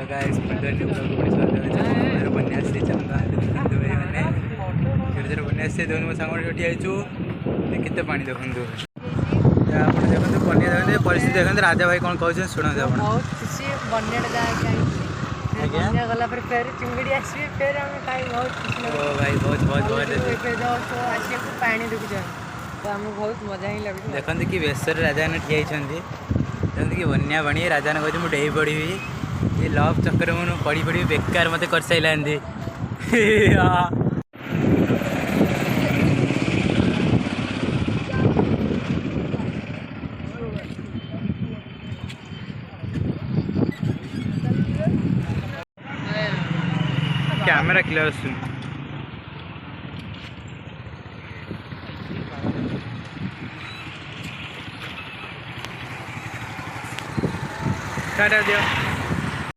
guys बन्या से चंदा भाई बन्या से दोनों मो सांग उठी आइचु केते पानी देखंतु आप देखते बन्या देखते परिस्थिति देखते राजा भाई कौन कहते शुणु आप बहुत खुशी बन्या बन्या गला फिर चिंगड़ी आसवे फिर हम खाई बहुत खुशी ओ भाई बहुत बहुत बहुत आसिया पानी देखुछ तो हमको बहुत मजा ही लगे देखते कि बेसर राजा ने ठिया देखते कि बन्या पानी राजा ने कहते मुझे डेई पड़ी ये लव चक्कर मुझे पड़ी पड़ी बेकार मत कर सारा कैमरा क्लियर सुन दिया